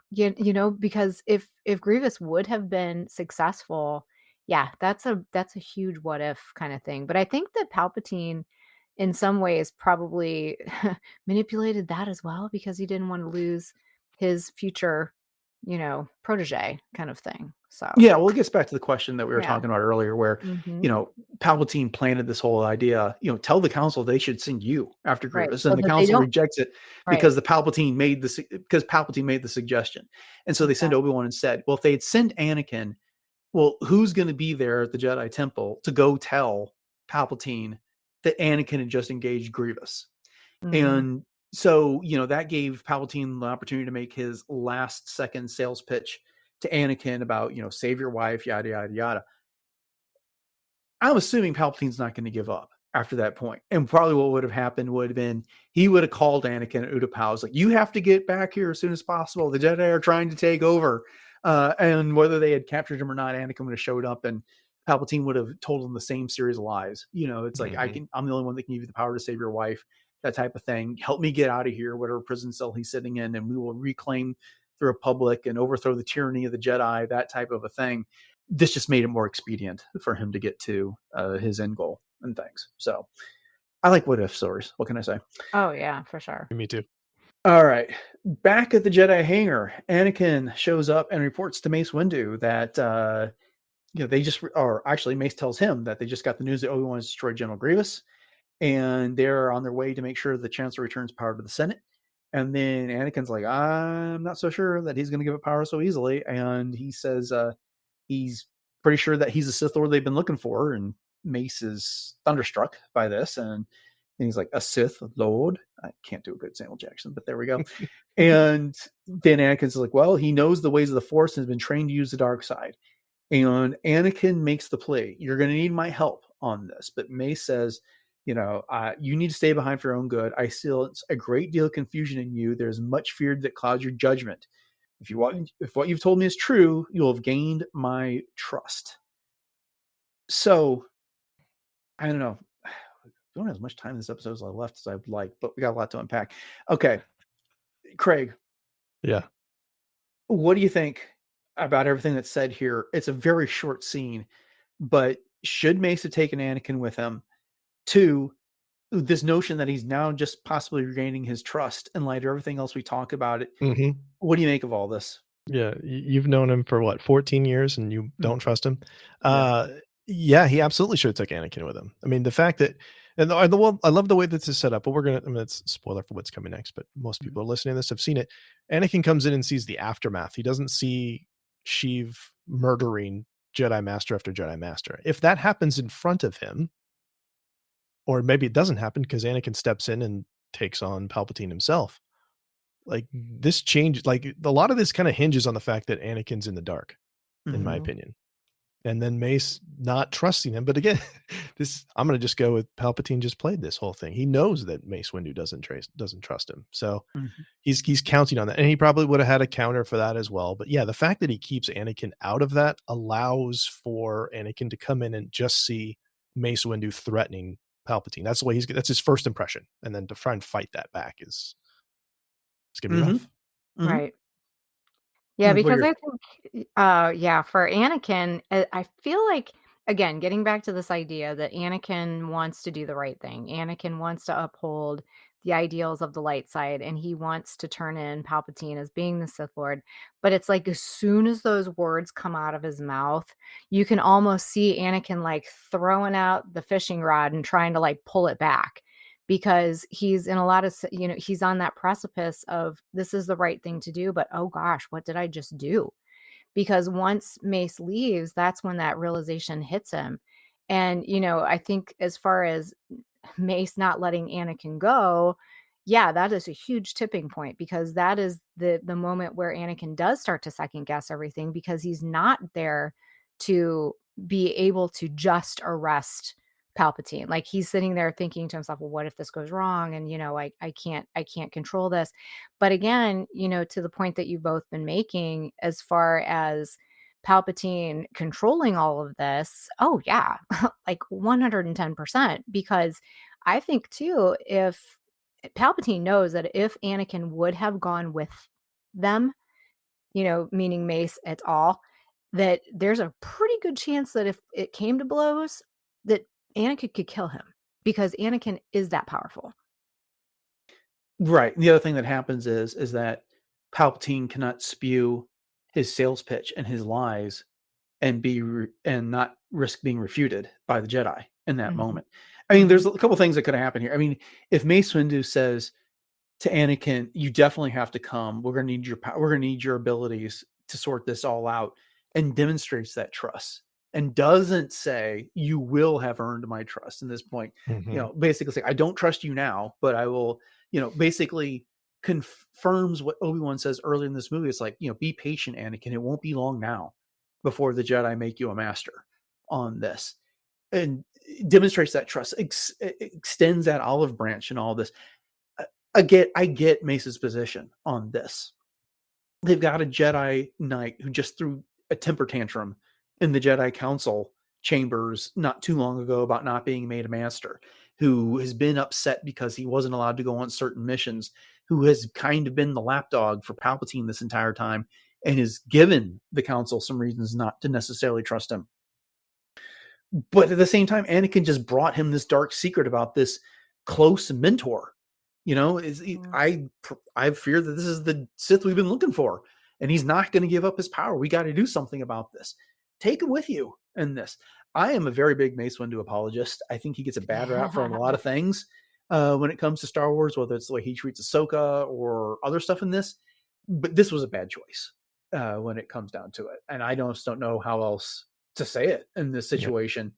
because if Grievous would have been successful, yeah, that's a huge what if kind of thing. But I think that Palpatine, in some ways, probably manipulated that as well because he didn't want to lose his future, protege kind of thing. So Yeah, well, it gets back to the question that we were yeah. talking about earlier, where Mhm. Palpatine planted this whole idea. Tell the council they should send you after Right. Grievous, So and the that they council don't. rejects it Right. because Palpatine made the suggestion, and so they send Exactly. Obi-Wan instead. Well, if they'd send Anakin, well, who's going to be there at the Jedi Temple to go tell Palpatine that Anakin had just engaged Grievous? Mhm. And so, that gave Palpatine the opportunity to make his last second sales pitch to Anakin about, save your wife, yada, yada, yada. I'm assuming Palpatine's not going to give up after that point. And probably what would have happened would have been he would have called Anakin at Utapau's like, you have to get back here as soon as possible. The Jedi are trying to take over. And whether they had captured him or not, Anakin would have showed up and Palpatine would have told him the same series of lies. It's like, Mhm. I'm the only one that can give you the power to save your wife, that type of thing. Help me get out of here, whatever prison cell he's sitting in, and we will reclaim the Republic and overthrow the tyranny of the Jedi, that type of a thing. This just made it more expedient for him to get to his end goal and things. So I like what if stories. What can I say? Oh yeah, for sure. Me too. All right. Back at the Jedi hangar, Anakin shows up and reports to Mace Windu that they just, or actually Mace tells him that they just got the news that Obi-Wan has destroyed General Grievous, and they're on their way to make sure the Chancellor returns power to the Senate. And then Anakin's like, I'm not so sure that he's going to give up power so easily, and he says he's pretty sure that he's the Sith Lord they've been looking for. And Mace is thunderstruck by this, and he's like, a Sith Lord? I can't do a good Samuel Jackson, but there we go. And then Anakin's like, well, he knows the ways of the Force and has been trained to use the dark side. And Anakin makes the plea, you're going to need my help on this. But Mace says, you need to stay behind for your own good. I sense a great deal of confusion in you. There's much fear that clouds your judgment. If what you've told me is true, you'll have gained my trust. So, I don't know. We don't have as much time in this episode as I left as I'd like, but we got a lot to unpack. Okay, Craig, Yeah. what do you think about everything that's said here? It's a very short scene, but should Mace have taken Anakin with him? Two, this notion that he's now just possibly regaining his trust in light of everything else we talk about it. Mhm. What do you make of all this? Yeah, you've known him for what, 14 years, and you don't trust him? Yeah. Yeah, he absolutely should have took Anakin with him. I mean, the fact that, and well, I love the way that this is set up, but I mean, it's a spoiler for what's coming next, but most people are listening to this have seen it. Anakin comes in and sees the aftermath. He doesn't see Sheev murdering Jedi Master after Jedi Master. If that happens in front of him, or maybe it doesn't happen because Anakin steps in and takes on Palpatine himself. Like, this change, like, a lot of this kind of hinges on the fact that Anakin's in the dark, in my Mhm. opinion. And then Mace not trusting him. But again, I'm going to just go with Palpatine just played this whole thing. He knows that Mace Windu doesn't trust him. So Mhm. he's counting on that. And he probably would have had a counter for that as well. But yeah, the fact that he keeps Anakin out of that allows for Anakin to come in and just see Mace Windu threatening Palpatine. That's the way that's his first impression. And then to try and fight that back it's going to be Mhm. rough. Mhm. Right. Yeah, What are because your I think, yeah, for Anakin, I feel like, again, getting back to this idea that Anakin wants to do the right thing. Anakin wants to uphold the ideals of the light side, and he wants to turn in Palpatine as being the Sith Lord. But it's like as soon as those words come out of his mouth, you can almost see Anakin like throwing out the fishing rod and trying to like pull it back because he's in a lot of he's on that precipice of this is the right thing to do, but oh gosh, what did I just do? Because once Mace leaves, that's when that realization hits him. And, I think as far as Mace not letting Anakin go, yeah, that is a huge tipping point, because that is the moment where Anakin does start to second guess everything, because he's not there to be able to just arrest Palpatine. Like, he's sitting there thinking to himself, well, what if this goes wrong? And, I can't control this. But again, to the point that you've both been making, as far as Palpatine controlling all of this, oh yeah, like 110%. Because I think too, if Palpatine knows that if Anakin would have gone with them, meaning Mace et al., that there's a pretty good chance that if it came to blows, that Anakin could kill him, because Anakin is that powerful. Right. The other thing that happens is that Palpatine cannot spew his sales pitch and his lies and not risk being refuted by the Jedi in that moment. I mean, there's a couple things that could have happened here. I mean, if Mace Windu says to Anakin, "You definitely have to come. We're going to need your power. We're going to need your abilities to sort this all out," and demonstrates that trust, and doesn't say, "You will have earned my trust." In this point, basically say, "I don't trust you now, but I will." Basically confirms what Obi-Wan says earlier in this movie. It's like, be patient, Anakin. It won't be long now before the Jedi make you a master on this, and demonstrates that trust, extends that olive branch and all this. I get Mace's position on this. They've got a Jedi Knight who just threw a temper tantrum in the Jedi Council chambers not too long ago about not being made a master, who has been upset because he wasn't allowed to go on certain missions, who has kind of been the lapdog for Palpatine this entire time, and has given the Council some reasons not to necessarily trust him. But at the same time, Anakin just brought him this dark secret about this close mentor. I fear that this is the Sith we've been looking for, and he's not going to give up his power. We got to do something about this. Take him with you in this. I am a very big Mace Windu apologist. I think he gets a bad rap for a lot of things when it comes to Star Wars, whether it's the way he treats Ahsoka or other stuff in this. But this was a bad choice when it comes down to it. And I just don't know how else to say it in this situation.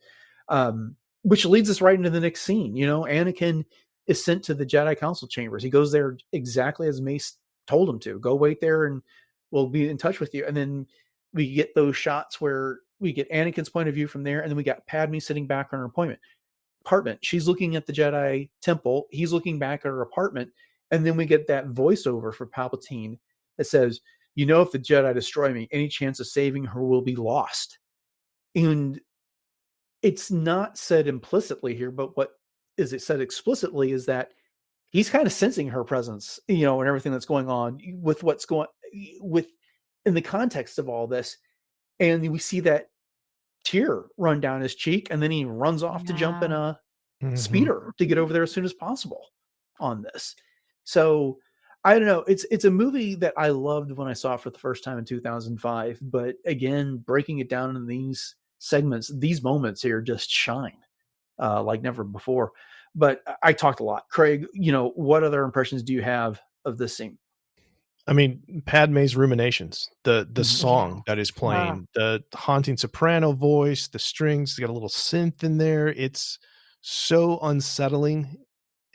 Which leads us right into the next scene. Anakin is sent to the Jedi Council chambers. He goes there exactly as Mace told him to. Go wait there and we'll be in touch with you. And then we get those shots where we get Anakin's point of view from there. And then we got Padmé sitting back on her apartment. She's looking at the Jedi temple. He's looking back at her apartment. And then we get that voiceover for Palpatine that says, if the Jedi destroy me, any chance of saving her will be lost. And it's not said implicitly here, but what is it said explicitly is that he's kind of sensing her presence, and everything that's going on with what's going with in the context of all this. And we see that tear run down his cheek, and then he runs off to jump in a speeder to get over there as soon as possible on this. So I don't know. It's a movie that I loved when I saw it for the first time in 2005. But again, breaking it down in these segments, these moments here just shine like never before. But I talked a lot. Craig, what other impressions do you have of this scene? I mean, Padmé's ruminations, the song that is playing, the haunting soprano voice, the strings, they got a little synth in there. It's so unsettling,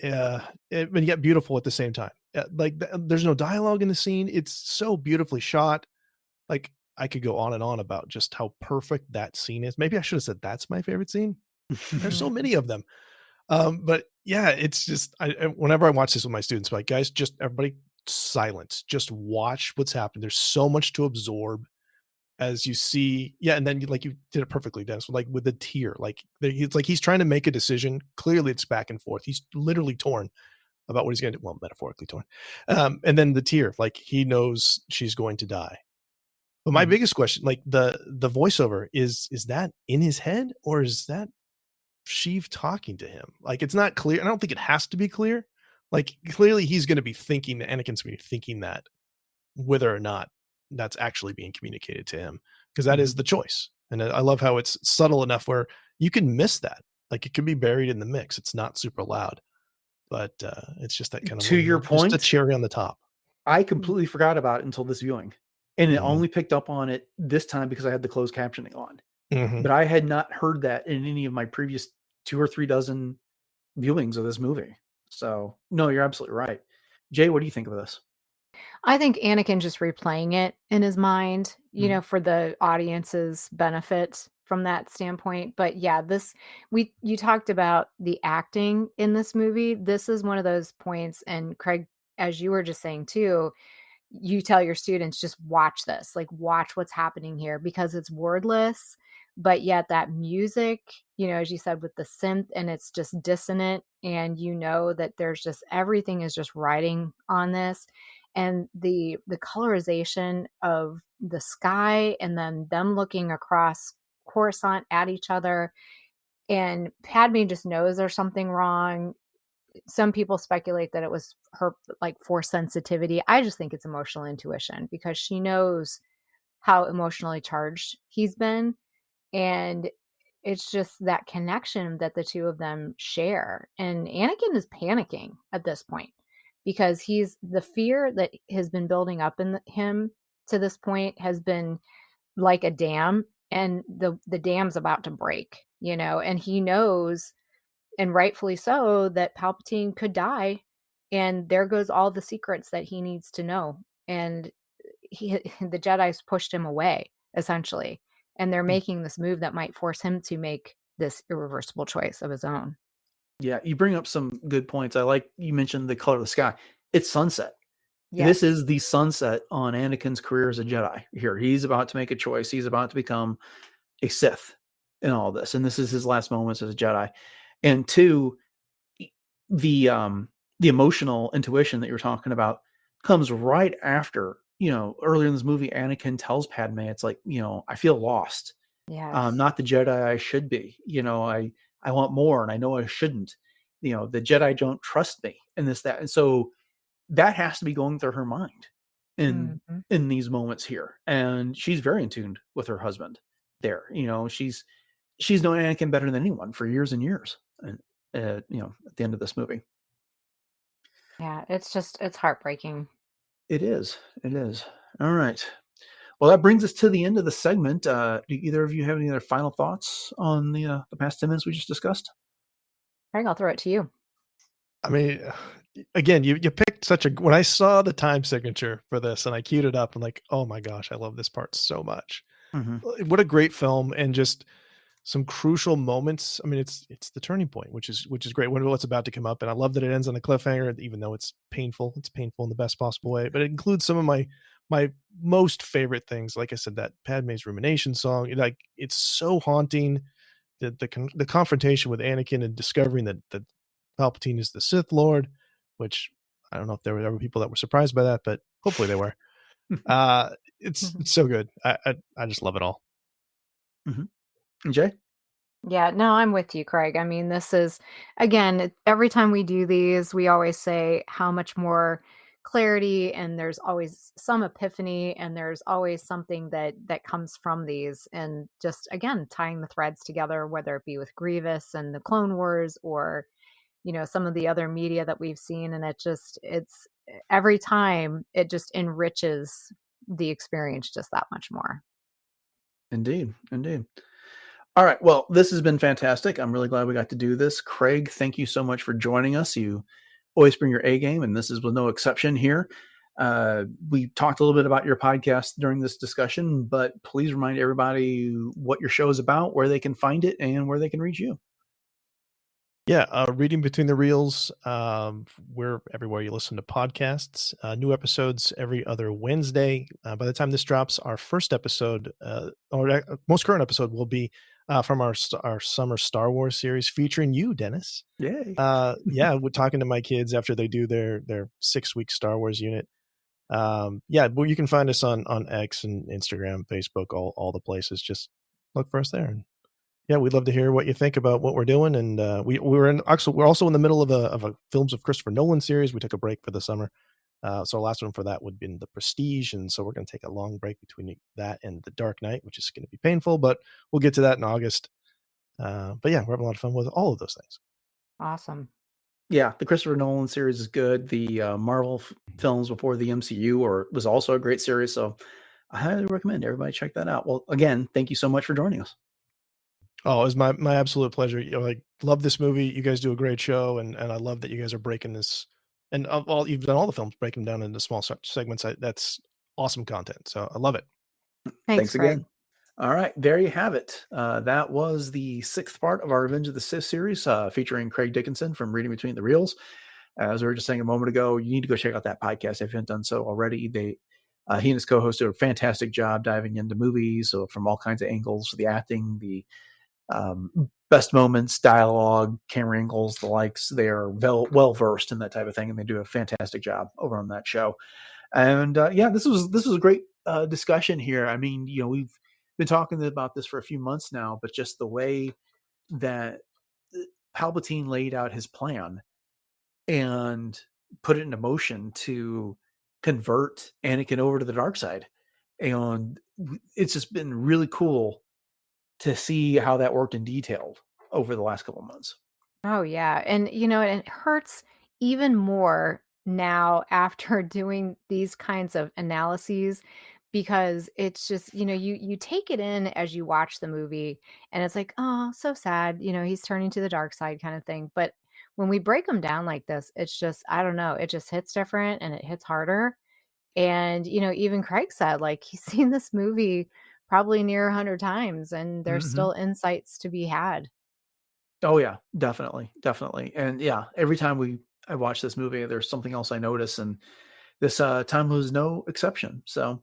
but yet beautiful at the same time. There's no dialogue in the scene. It's so beautifully shot. Like, I could go on and on about just how perfect that scene is. Maybe I should have said that's my favorite scene. There's so many of them. But yeah, it's just, whenever I watch this with my students, I'm like, guys, just everybody silence, just watch what's happening. There's so much to absorb as you see. Yeah. And then you did it perfectly, Dennis, like with the tear, he's trying to make a decision. Clearly it's back and forth. He's literally torn about what he's going to do. Well, metaphorically torn. And then the tear, he knows she's going to die. But my biggest question, the voiceover is that in his head, or is that Sheev talking to him? It's not clear. I don't think it has to be clear. Clearly he's going to be thinking that Anakin's going to be thinking that, whether or not that's actually being communicated to him, because that is the choice. And I love how it's subtle enough where you can miss that. It can be buried in the mix. It's not super loud, but it's just that kind of, to your point, just a cherry on the top. I completely forgot about it until this viewing. And it only picked up on it this time because I had the closed captioning on. Mhm. but I had not heard that in any of my previous 2 or 3 dozen viewings of this movie. So, no, you're absolutely right. Jay, what do you think of this? I think Anakin just replaying it in his mind, Mhm. for the audience's benefit from that standpoint. But yeah, you talked about the acting in this movie. This is one of those points, and Craig, as you were just saying too, you tell your students, just watch this, like watch what's happening here because it's wordless, but yet that music, as you said, with the synth, and it's just dissonant, and that there's just everything is just riding on this, and the colorization of the sky, and then them looking across Coruscant at each other, and Padme just knows there's something wrong. Some people speculate that it was her, like, force sensitivity. I just think it's emotional intuition because she knows how emotionally charged he's been, and it's just that connection that the two of them share. And Anakin is panicking at this point because he's the fear that has been building up in him to this point has been like a dam, and the dam's about to break, and he knows, and rightfully so, that Palpatine could die, and there goes all the secrets that he needs to know. And the Jedi's pushed him away essentially, and they're making this move that might force him to make this irreversible choice of his own. Yeah, you bring up some good points. I like you mentioned the color of the sky. It's sunset. This Yes. is the sunset on Anakin's career as a Jedi. Here, he's about to make a choice. He's about to become a Sith in all this, and this is his last moments as a Jedi. And two, the the emotional intuition that you're talking about comes right after, earlier in this movie, Anakin tells Padme, it's like, I feel lost. Yes. Not the Jedi I should be. I want more, and I know I shouldn't. The Jedi don't trust me, and this, that. And so that has to be going through her mind in Mhm. in these moments here. And she's very in tune with her husband there. She's known Anakin better than anyone for years and years. And at the end of this movie. Yeah, it's heartbreaking. It is. It is. All right. Well, that brings us to the end of the segment. Do either of you have any other final thoughts on the past 10 minutes we just discussed? Craig, I'll throw it to you. I mean, again, you picked such a when I saw the time signature for this and I queued it up, I'm like, "Oh my gosh, I love this part so much." Mhm. What a great film and just some crucial moments. I mean, it's the turning point, which is great. What's about to come up, and I love that it ends on a cliffhanger, even though it's painful. It's painful in the best possible way, but it includes some of my most favorite things. Like I said, that Padme's rumination song, like it's so haunting. The confrontation with Anakin and discovering that Palpatine is the Sith Lord, which I don't know if there were ever people that were surprised by that, but hopefully they were. It's so good. I just love it all. Mhm. Jay? Yeah, no, I'm with you, Craig. I mean, this is, again, every time we do these, we always say how much more clarity, and there's always some epiphany, and there's always something that comes from these, and just again tying the threads together, whether it be with Grievous and the Clone Wars, or some of the other media that we've seen, and it's every time it just enriches the experience just that much more. Indeed. Indeed. All right. Well, this has been fantastic. I'm really glad we got to do this. Craig, thank you so much for joining us. You always bring your A game, and this is with no exception here. We talked a little bit about your podcast during this discussion, but please remind everybody what your show is about, where they can find it, and where they can reach you. Yeah, reading between the reels. We're everywhere you listen to podcasts. New episodes every other Wednesday. By the time this drops, our first episode, most current episode, will be from our summer Star Wars series featuring you, Dennis. Yay. Yeah, we're talking to my kids after they do their 6-week Star Wars unit. Yeah, well, you can find us on X and Instagram, Facebook, all the places. Just look for us there. And yeah, we'd love to hear what you think about what we're doing. And we're also in the middle of a films of Christopher Nolan series. We took a break for the summer. So our last one for that would be The Prestige. And so we're going to take a long break between that and The Dark Knight, which is going to be painful, but we'll get to that in August. But yeah, we're having a lot of fun with all of those things. Awesome. Yeah, the Christopher Nolan series is good. The Marvel films before the MCU was also a great series. So I highly recommend everybody check that out. Well, again, thank you so much for joining us. Oh, it was my absolute pleasure. Like, love this movie. You guys do a great show, and I love that you guys are breaking this. And you've done all the films, breaking them down into small segments. That's awesome content. So I love it. Thanks, Craig. Again. All right, there you have it. That was the 6th part of our Revenge of the Sith series, featuring Craig Dickinson from Reading Between the Reels. As we were just saying a moment ago, you need to go check out that podcast if you haven't done so already. He and his co-host do a fantastic job diving into movies, so from all kinds of angles, the acting, the best moments, dialogue, camera angles, the likes. They are well versed in that type of thing, and they do a fantastic job over on that show. And this was a great discussion here. I mean, we've been talking about this for a few months now, but just the way that Palpatine laid out his plan and put it into motion to convert Anakin over to the dark side. And it's just been really cool to see how that worked in detail over the last couple of months. Oh, yeah. And, it hurts even more now after doing these kinds of analyses, because it's just, you take it in as you watch the movie and it's like, oh, so sad, he's turning to the dark side kind of thing. But when we break them down like this, it's just, I don't know, it just hits different and it hits harder. And, even Craig said, like, he's seen this movie probably near 100 times and there's still insights to be had. Oh yeah, definitely. And yeah, every time I watch this movie, there's something else I notice, and this time was no exception. So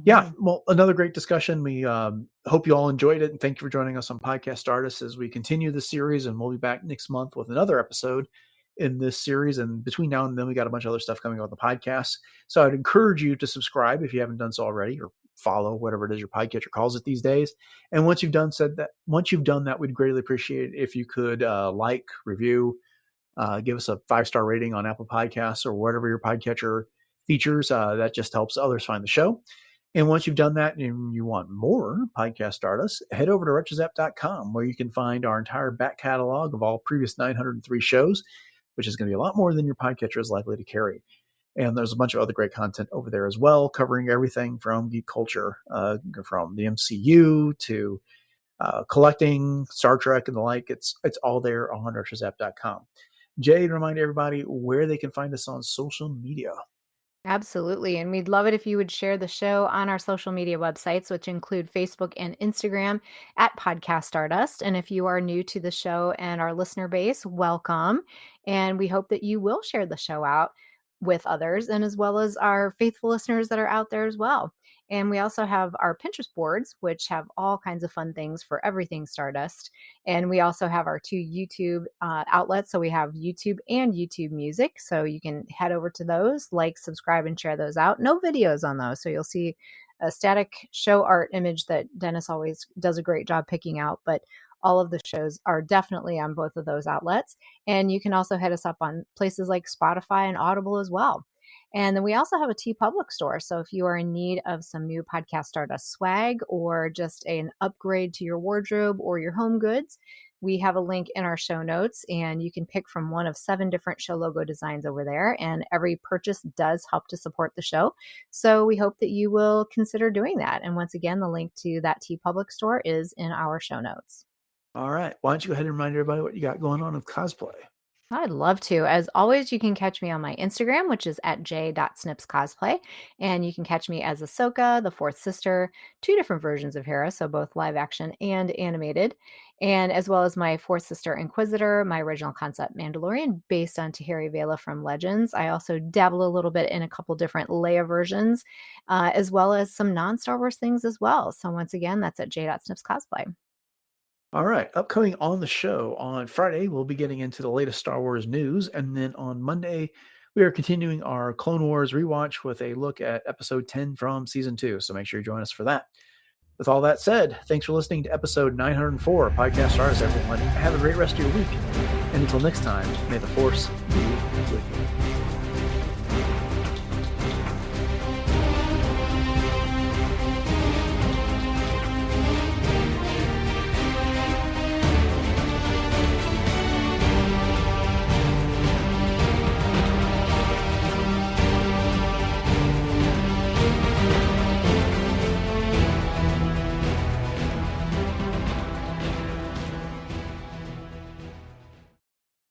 yeah, well, another great discussion. We hope you all enjoyed it, and thank you for joining us on Podcast Stardust as we continue the series, and we'll be back next month with another episode in this series. And between now and then, we got a bunch of other stuff coming out on the podcast. So I'd encourage you to subscribe if you haven't done so already, or follow whatever it is your podcatcher calls it these days. And once you've done that, we'd greatly appreciate it if you could like, review, give us a 5-star rating on Apple Podcasts or whatever your podcatcher features. That just helps others find the show. And once you've done that and you want more Podcast Stardust, head over to retrozapp.com, where you can find our entire back catalog of all previous 903 shows, which is going to be a lot more than your podcatcher is likely to carry. And there's a bunch of other great content over there as well, covering everything from geek culture, from the MCU to collecting, Star Trek and the like. It's all there on retrozapp.com. Jay, remind everybody where they can find us on social media. Absolutely. And we'd love it if you would share the show on our social media websites, which include Facebook and Instagram at Podcast Stardust. And if you are new to the show and our listener base, welcome. And we hope that you will share the show out with others, and as well as our faithful listeners that are out there as well. And we also have our Pinterest boards, which have all kinds of fun things for everything Stardust. And we also have our 2 YouTube outlets. So we have YouTube and YouTube Music. So you can head over to those, like, subscribe, and share those out. No videos on those. So you'll see a static show art image that Dennis always does a great job picking out. But all of the shows are definitely on both of those outlets. And you can also hit us up on places like Spotify and Audible as well. And then we also have a TeePublic store. So if you are in need of some new Podcast Stardust swag, or just an upgrade to your wardrobe or your home goods, we have a link in our show notes, and you can pick from one of 7 different show logo designs over there. And every purchase does help to support the show. So we hope that you will consider doing that. And once again, the link to that TeePublic store is in our show notes. All right. Why don't you go ahead and remind everybody what you got going on with cosplay? I'd love to. As always, you can catch me on my Instagram, which is at j.snipscosplay. And you can catch me as Ahsoka, the fourth sister, 2 different versions of Hera, so both live action and animated. And as well as my fourth sister Inquisitor, my original concept Mandalorian, based on Tahiri Vela from Legends. I also dabble a little bit in a couple different Leia versions, as well as some non-Star Wars things as well. So once again, that's at j.snipscosplay. All right. Upcoming on the show on Friday, we'll be getting into the latest Star Wars news. And then on Monday, we are continuing our Clone Wars rewatch with a look at episode 10 from season 2. So make sure you join us for that. With all that said, thanks for listening to episode 904 of Podcast Stardust, everyone. Have a great rest of your week. And until next time, may the Force be with you.